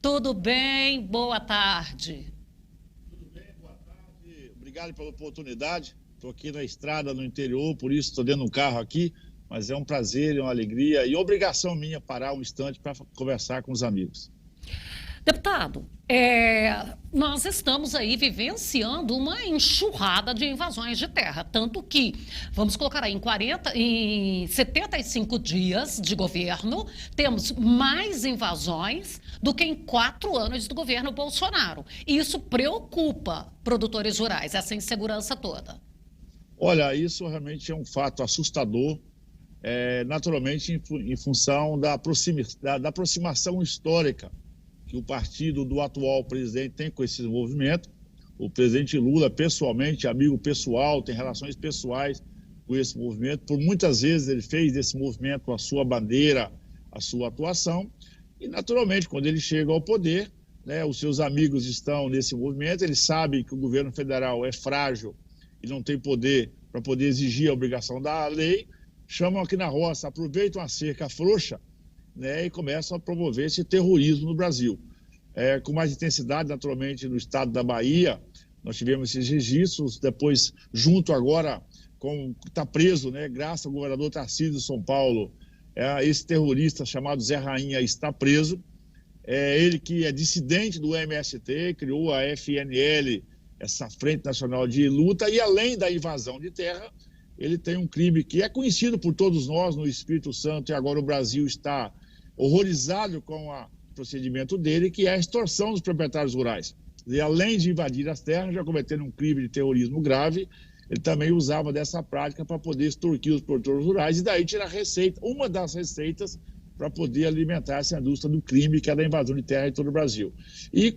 Tudo bem? Boa tarde. Tudo bem? Boa tarde. Obrigado pela oportunidade. Estou aqui na estrada, no interior, por isso estou dentro de um carro aqui, mas é um prazer, é uma alegria e obrigação minha parar um instante para conversar com os amigos. Deputado, nós estamos aí vivenciando uma enxurrada de invasões de terra, tanto que, vamos colocar aí, em 75 dias de governo, temos mais invasões do que em 4 anos do governo Bolsonaro. E isso preocupa produtores rurais, essa insegurança toda. Olha, isso realmente é um fato assustador, naturalmente em função da aproximação histórica que o partido do atual presidente tem com esse movimento. O presidente Lula, pessoalmente, amigo pessoal, tem relações pessoais com esse movimento. Por muitas vezes ele fez desse movimento a sua bandeira, a sua atuação. E, naturalmente, quando ele chega ao poder, né, os seus amigos estão nesse movimento, ele sabe que o governo federal é frágil e não tem poder para poder exigir a obrigação da lei, chamam aqui na roça, aproveitam a cerca frouxa, né, e começam a promover esse terrorismo no Brasil. Com mais intensidade, naturalmente, no estado da Bahia, nós tivemos esses registros, depois, junto agora, está preso, né, graças ao governador Tarcísio de São Paulo, esse terrorista chamado Zé Rainha está preso. Ele que é dissidente do MST, criou a FNL, essa Frente Nacional de Luta, e além da invasão de terra, ele tem um crime que é conhecido por todos nós no Espírito Santo, e agora o Brasil está horrorizado com o procedimento dele, que é a extorsão dos proprietários rurais. E além de invadir as terras, já cometendo um crime de terrorismo grave, ele também usava dessa prática para poder extorquir os produtores rurais e daí tirar receita, uma das receitas para poder alimentar essa indústria do crime, que é da invasão de terra em todo o Brasil. E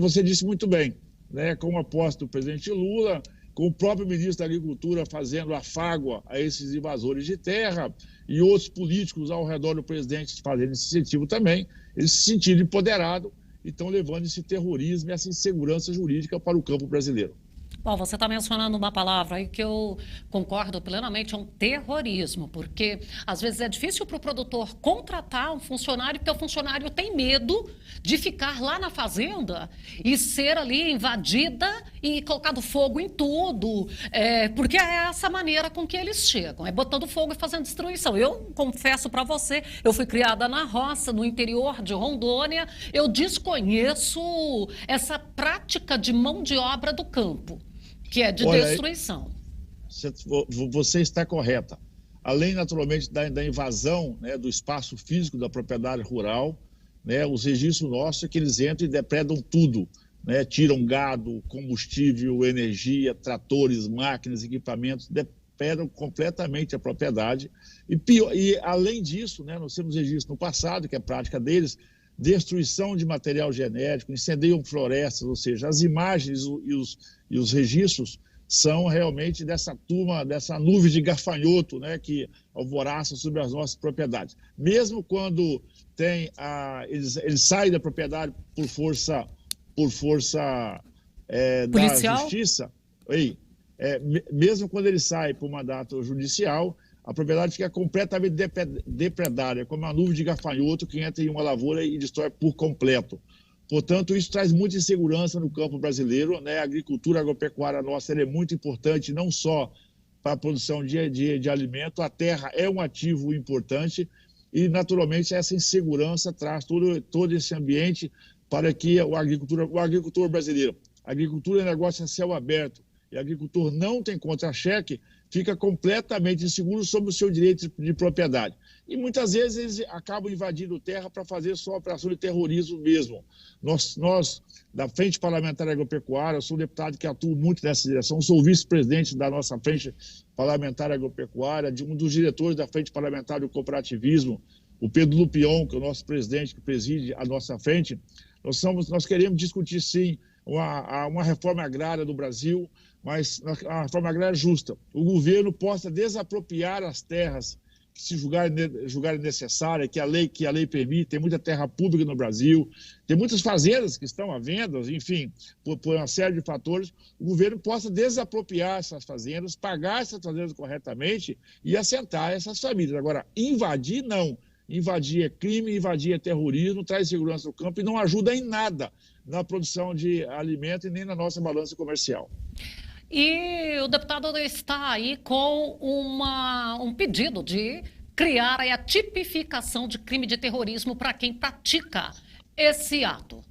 você disse muito bem, né, com a posse do presidente Lula, com o próprio ministro da Agricultura fazendo afágua a esses invasores de terra e outros políticos ao redor do presidente fazendo esse incentivo também, eles se sentiram empoderados e estão levando esse terrorismo e essa insegurança jurídica para o campo brasileiro. Bom, você está mencionando uma palavra aí que eu concordo plenamente, é um terrorismo, porque às vezes é difícil para o produtor contratar um funcionário, porque o funcionário tem medo de ficar lá na fazenda e ser ali invadida e colocado fogo em tudo, porque é essa maneira com que eles chegam, é botando fogo e fazendo destruição. Eu confesso para você, eu fui criada na roça, no interior de Rondônia, eu desconheço essa prática de mão de obra do campo, que é de destruição. Você está correta. Além, naturalmente, da invasão, né, do espaço físico da propriedade rural, né, os registros nossos é que eles entram e depredam tudo, né, tiram gado, combustível, energia, tratores, máquinas, equipamentos, depredam completamente a propriedade. E além disso, né, nós temos registros no passado, que é a prática deles, destruição de material genético, incendiam florestas, ou seja, as imagens e os registros são realmente dessa turma, dessa nuvem de gafanhoto, né, que alvoraça sobre as nossas propriedades. Mesmo quando eles saem da propriedade por força da justiça, mesmo quando eles saem por mandato judicial, a propriedade fica completamente depredada, como uma nuvem de gafanhoto que entra em uma lavoura e destrói por completo. Portanto, isso traz muita insegurança no campo brasileiro, né? A agricultura agropecuária nossa é muito importante, não só para a produção de alimento, a terra é um ativo importante e, naturalmente, essa insegurança traz todo esse ambiente para que o agricultor brasileiro, a agricultura é negócio a céu aberto, e o agricultor não tem contra-cheque, fica completamente inseguro sobre o seu direito de propriedade. E muitas vezes eles acabam invadindo terra para fazer só operação de terrorismo mesmo. Nós, da Frente Parlamentar Agropecuária, eu sou um deputado que atua muito nessa direção, sou vice-presidente da nossa Frente Parlamentar Agropecuária, de um dos diretores da Frente Parlamentar do Cooperativismo, o Pedro Lupion, que é o nosso presidente, que preside a nossa frente. Nós queremos discutir, sim, uma reforma agrária do Brasil, mas uma reforma agrária justa. O governo possa desapropriar as terras que se julgarem necessárias, que a lei permite. Tem muita terra pública no Brasil, tem muitas fazendas que estão à venda, enfim, por uma série de fatores. O governo possa desapropriar essas fazendas, pagar essas fazendas corretamente e assentar essas famílias. Agora, invadir, não. invadir é crime, invadir é terrorismo, traz segurança no campo e não ajuda em nada na produção de alimento e nem na nossa balança comercial. E o deputado está aí com um pedido de criar a tipificação de crime de terrorismo para quem pratica esse ato.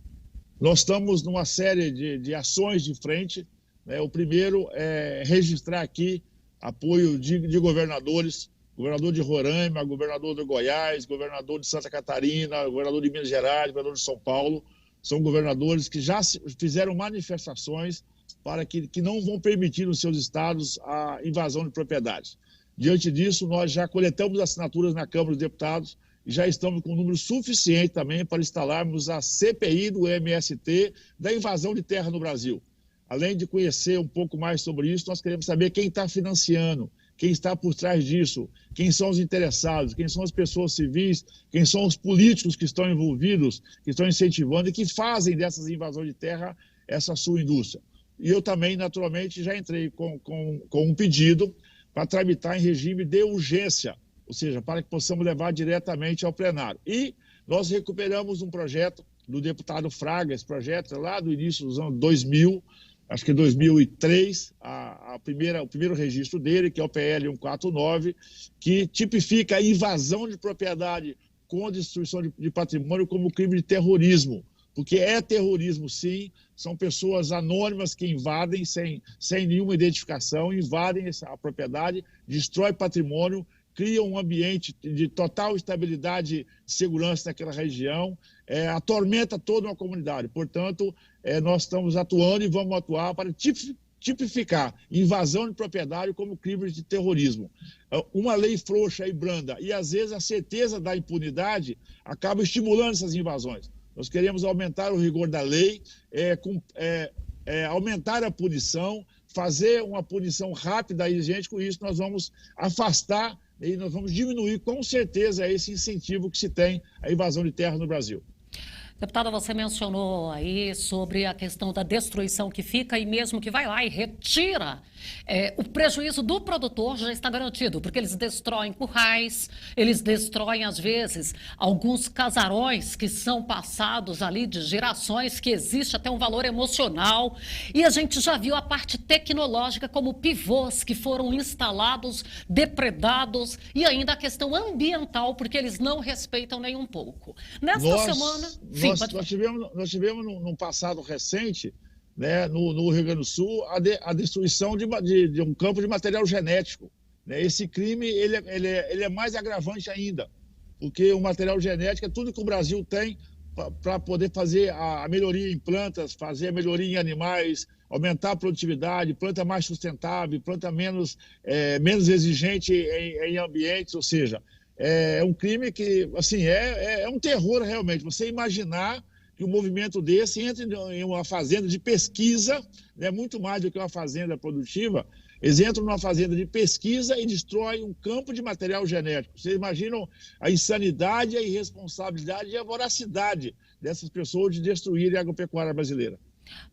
Nós estamos numa série de ações de frente, né? O primeiro é registrar aqui apoio de governadores, governador de Roraima, governador de Goiás, governador de Santa Catarina, governador de Minas Gerais, governador de São Paulo. São governadores que já fizeram manifestações para que não vão permitir nos seus estados a invasão de propriedades. Diante disso, nós já coletamos assinaturas na Câmara dos Deputados e já estamos com um número suficiente também para instalarmos a CPI do MST da invasão de terra no Brasil. Além de conhecer um pouco mais sobre isso, nós queremos saber quem está financiando, quem está por trás disso, quem são os interessados, quem são as pessoas civis, quem são os políticos que estão envolvidos, que estão incentivando e que fazem dessas invasões de terra essa sua indústria. E eu também, naturalmente, já entrei com um pedido para tramitar em regime de urgência, ou seja, para que possamos levar diretamente ao plenário. E nós recuperamos um projeto do deputado Fraga, esse projeto é lá do início dos anos 2000, acho que 2003, o primeiro registro dele, que é o PL 149, que tipifica a invasão de propriedade com destruição de patrimônio como crime de terrorismo. Porque é terrorismo, sim, são pessoas anônimas que invadem sem nenhuma identificação, invadem a propriedade, destrói patrimônio, criam um ambiente de total estabilidade e segurança naquela região, atormenta toda uma comunidade. Portanto, nós estamos atuando e vamos atuar para tipificar invasão de propriedade como crime de terrorismo. Uma lei frouxa e branda e, às vezes, a certeza da impunidade acaba estimulando essas invasões. Nós queremos aumentar o rigor da lei, aumentar a punição, fazer uma punição rápida e gente. Com isso nós vamos afastar e nós vamos diminuir com certeza esse incentivo que se tem à invasão de terra no Brasil. Deputada, você mencionou aí sobre a questão da destruição que fica e mesmo que vai lá e retira, o prejuízo do produtor já está garantido, porque eles destroem currais, eles destroem, às vezes, alguns casarões que são passados ali de gerações, que existe até um valor emocional. E a gente já viu a parte tecnológica, como pivôs que foram instalados, depredados, e ainda a questão ambiental, porque eles não respeitam nem um pouco. Nesta semana... Nós tivemos num passado recente, né, no Rio Grande do Sul, a destruição de um campo de material genético. Né? Esse crime ele é mais agravante ainda, porque o material genético é tudo que o Brasil tem para poder fazer a melhoria em plantas, fazer a melhoria em animais, aumentar a produtividade, planta mais sustentável, planta menos exigente em ambientes, ou seja... É um crime que, assim, é um terror realmente. Você imaginar que um movimento desse entre em uma fazenda de pesquisa, né, muito mais do que uma fazenda produtiva, eles entram numa fazenda de pesquisa e destroem um campo de material genético. Vocês imaginam a insanidade, a irresponsabilidade e a voracidade dessas pessoas de destruírem a agropecuária brasileira.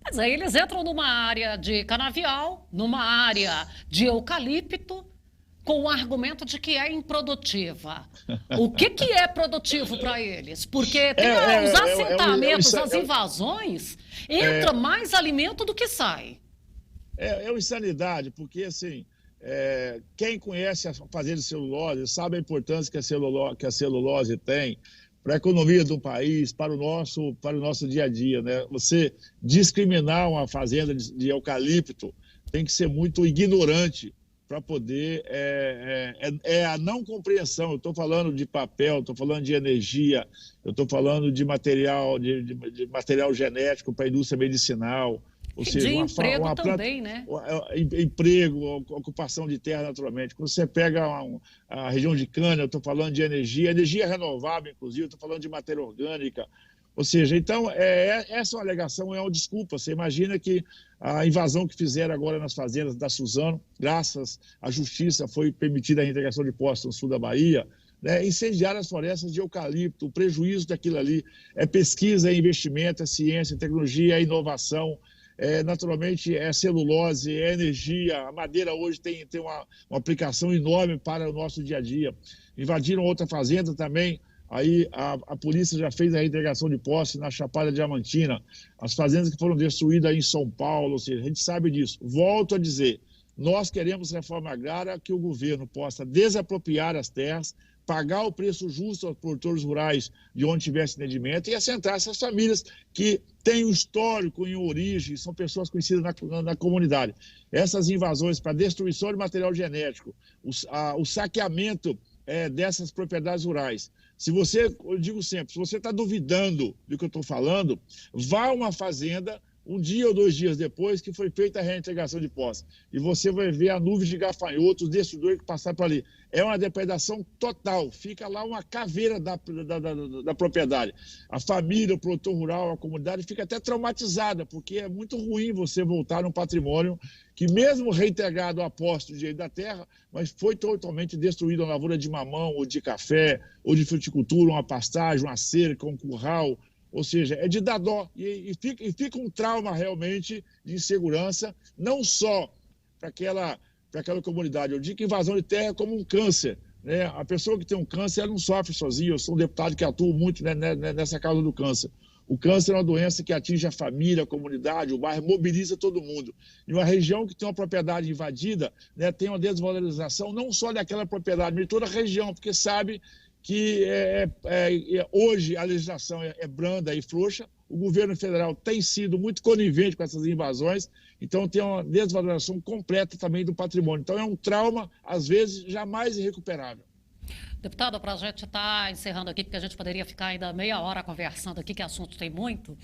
Mas aí eles entram numa área de canavial, numa área de eucalipto, com o argumento de que é improdutiva. O que é produtivo para eles? Porque tem os assentamentos, as invasões, entra mais alimento do que sai. É uma insanidade, porque assim, quem conhece a fazenda de celulose sabe a importância que a celulose tem para a economia do país, para o nosso dia a dia. Né? Você discriminar uma fazenda de eucalipto tem que ser muito ignorante para poder... a não compreensão. Eu estou falando de papel, estou falando de energia, eu estou falando de material, de material genético para a indústria medicinal. Ou seja, de emprego também, né? Emprego, ocupação de terra, naturalmente. Quando você pega a região de cana, eu estou falando de energia renovável, inclusive, eu estou falando de matéria orgânica. Ou seja, então, essa é uma alegação, é uma desculpa. Você imagina que a invasão que fizeram agora nas fazendas da Suzano, graças à justiça, foi permitida a reintegração de postos no sul da Bahia, né? Incendiar as florestas de eucalipto, o prejuízo daquilo ali é pesquisa, é investimento, é ciência, é tecnologia, é inovação, naturalmente é celulose, é energia. A madeira hoje tem uma aplicação enorme para o nosso dia a dia. Invadiram outra fazenda também, Aí a polícia já fez a reintegração de posse na Chapada Diamantina, as fazendas que foram destruídas aí em São Paulo, ou seja, a gente sabe disso. Volto a dizer, nós queremos reforma agrária que o governo possa desapropriar as terras, pagar o preço justo aos produtores rurais de onde tiver esse entendimento e assentar essas famílias que têm um histórico em origem, são pessoas conhecidas na comunidade. Essas invasões para destruição de material genético, o saqueamento dessas propriedades rurais. Se você, eu digo sempre, se você está duvidando do que eu estou falando, vá a uma fazenda um dia ou 2 dias depois que foi feita a reintegração de posse. E você vai ver a nuvem de gafanhotos, destruidores que passaram por ali. É uma depredação total. Fica lá uma caveira da propriedade. A família, o produtor rural, a comunidade fica até traumatizada, porque é muito ruim você voltar num patrimônio que mesmo reintegrado a posse do direito da terra, mas foi totalmente destruído a lavoura de mamão, ou de café, ou de fruticultura, uma pastagem, uma cerca, um curral. Ou seja, é de dar dó e fica um trauma realmente de insegurança, não só para aquela comunidade. Eu digo que invasão de terra é como um câncer, né? A pessoa que tem um câncer, ela não sofre sozinha. Eu sou um deputado que atua muito, né, nessa causa do câncer. O câncer é uma doença que atinge a família, a comunidade, o bairro, mobiliza todo mundo. E uma região que tem uma propriedade invadida, né, tem uma desvalorização não só daquela propriedade, mas de toda a região, porque sabe que hoje a legislação é branda e frouxa, o governo federal tem sido muito conivente com essas invasões, então tem uma desvalorização completa também do patrimônio. Então é um trauma, às vezes, jamais irrecuperável. Deputado, para a gente estar encerrando aqui, porque a gente poderia ficar ainda meia hora conversando aqui, que assunto tem muito,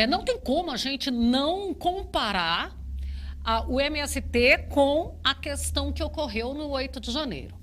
não tem como a gente não comparar o MST com a questão que ocorreu no 8 de janeiro.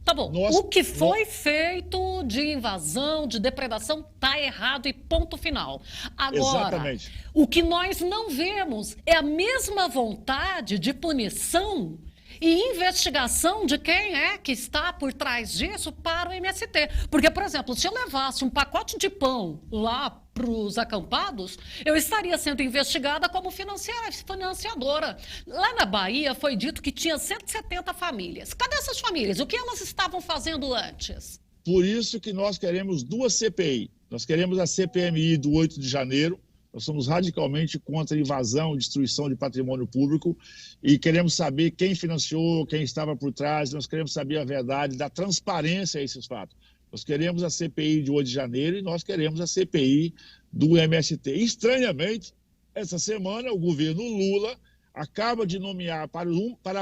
Tá bom, o que foi feito de invasão, de depredação, tá errado e ponto final. Agora, exatamente, o que nós não vemos é a mesma vontade de punição e investigação de quem é que está por trás disso para o MST. Porque, por exemplo, se eu levasse um pacote de pão lá para os acampados, eu estaria sendo investigada como financiadora. Lá na Bahia foi dito que tinha 170 famílias. Cadê essas famílias? O que elas estavam fazendo antes? Por isso que nós queremos 2 CPI. Nós queremos a CPMI do 8 de janeiro. Nós somos radicalmente contra a invasão e destruição de patrimônio público e queremos saber quem financiou, quem estava por trás, nós queremos saber a verdade, dar transparência a esses fatos. Nós queremos a CPI de 8 de janeiro e nós queremos a CPI do MST. Estranhamente, essa semana, o governo Lula acaba de nomear para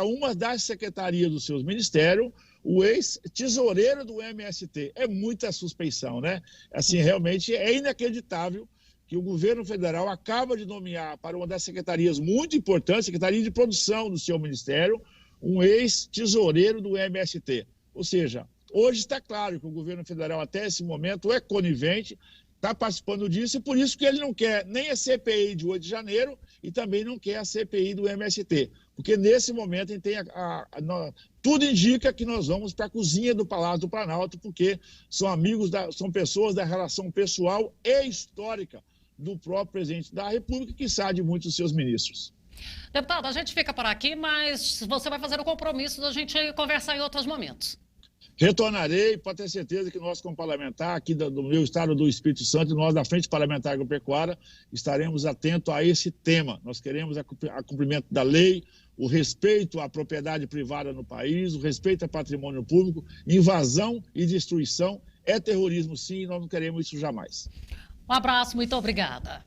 uma das secretarias dos seus ministérios o ex-tesoureiro do MST. É muita suspeição, né? Assim, realmente é inacreditável que o governo federal acaba de nomear para uma das secretarias muito importantes, Secretaria de Produção do seu ministério, um ex-tesoureiro do MST. Ou seja, hoje está claro que o governo federal até esse momento é conivente, está participando disso e por isso que ele não quer nem a CPI de 8 de janeiro e também não quer a CPI do MST. Porque nesse momento ele tem tudo indica que nós vamos para a cozinha do Palácio do Planalto, porque são amigos, são pessoas da relação pessoal e histórica do próprio presidente da República, que sabe de muitos dos seus ministros. Deputado, a gente fica por aqui, mas você vai fazer o compromisso da gente conversar em outros momentos. Retornarei, pode ter certeza que nós, como parlamentar, aqui do meu estado do Espírito Santo, nós da Frente Parlamentar Agropecuária, estaremos atentos a esse tema. Nós queremos a cumprimento da lei, o respeito à propriedade privada no país, o respeito ao patrimônio público, invasão e destruição é terrorismo sim, e nós não queremos isso jamais. Um abraço, muito obrigada.